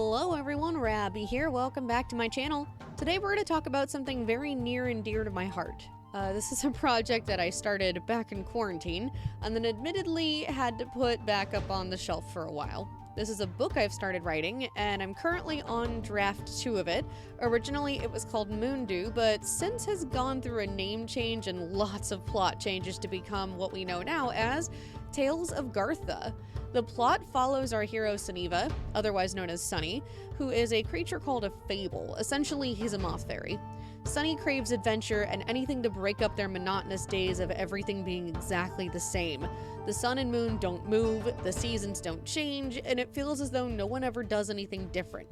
Hello everyone, Rabby here. Welcome back to my channel. Today we're going to talk about something very near and dear to my heart. This is a project that I started back in quarantine, and then admittedly had to put back up on the shelf for a while. This is a book I've started writing, and I'm currently on draft 2 of it. Originally it was called Moondew, but since has gone through a name change and lots of plot changes to become what we know now as Tales of Gartha. The plot follows our hero Suniva, otherwise known as Sunny, who is a creature called a fable. Essentially, he's a moth fairy. Sunny craves adventure and anything to break up their monotonous days of everything being exactly the same. The sun and moon don't move, the seasons don't change, and it feels as though no one ever does anything different.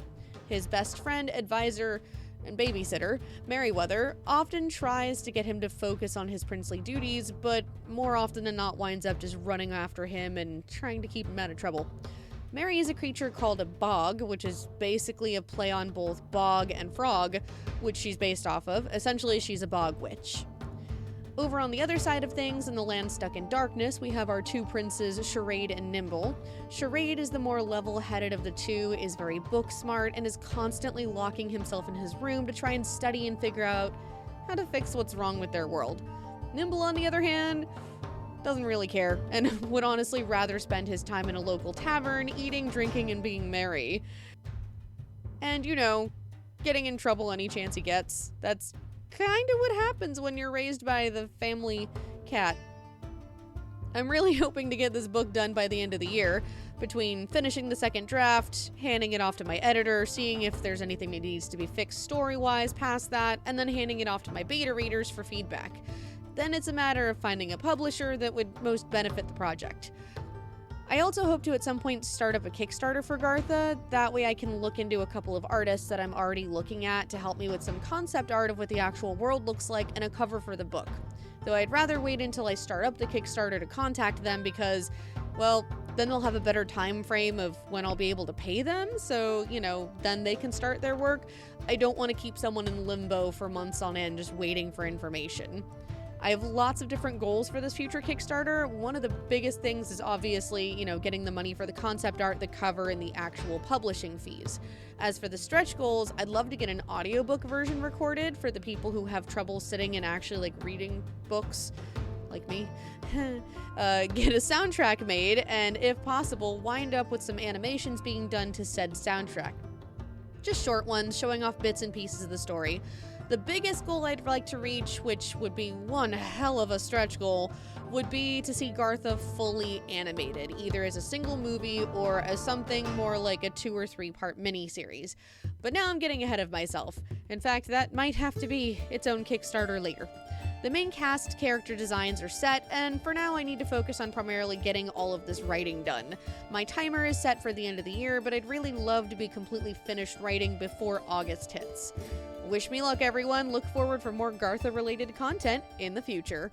His best friend, advisor, and babysitter, Merryweather, often tries to get him to focus on his princely duties, but more often than not winds up just running after him and trying to keep him out of trouble. Mary is a creature called a bog, which is basically a play on both bog and frog, which she's based off of. Essentially, she's a bog witch. Over on the other side of things, in the land stuck in darkness, we have our 2 princes, Charade and Nimble. Charade is the more level-headed of the 2, is very book smart, and is constantly locking himself in his room to try and study and figure out how to fix what's wrong with their world. Nimble, on the other hand, doesn't really care, and would honestly rather spend his time in a local tavern, eating, drinking, and being merry. And, you know, getting in trouble any chance he gets. That's kind of what happens when you're raised by the family cat. I'm really hoping to get this book done by the end of the year, between finishing the second draft, handing it off to my editor, seeing if there's anything that needs to be fixed story-wise past that, and then handing it off to my beta readers for feedback. Then it's a matter of finding a publisher that would most benefit the project. I also hope to at some point start up a Kickstarter for Gartha. That way I can look into a couple of artists that I'm already looking at to help me with some concept art of what the actual world looks like and a cover for the book. Though I'd rather wait until I start up the Kickstarter to contact them because, well, then they'll have a better time frame of when I'll be able to pay them, so, you know, then they can start their work. I don't want to keep someone in limbo for months on end just waiting for information. I have lots of different goals for this future Kickstarter. One of the biggest things is obviously, you know, getting the money for the concept art, the cover, and the actual publishing fees. As for the stretch goals, I'd love to get an audiobook version recorded for the people who have trouble sitting and actually like reading books, like me. Get a soundtrack made, and if possible, wind up with some animations being done to said soundtrack. Just short ones, showing off bits and pieces of the story. The biggest goal I'd like to reach, which would be one hell of a stretch goal, would be to see Gartha fully animated, either as a single movie or as something more like a 2 or 3 part miniseries. But now I'm getting ahead of myself. In fact, that might have to be its own Kickstarter later. The main cast character designs are set, and for now I need to focus on primarily getting all of this writing done. My timer is set for the end of the year, but I'd really love to be completely finished writing before August hits. Wish me luck, everyone. Look forward for more Gartha-related content in the future.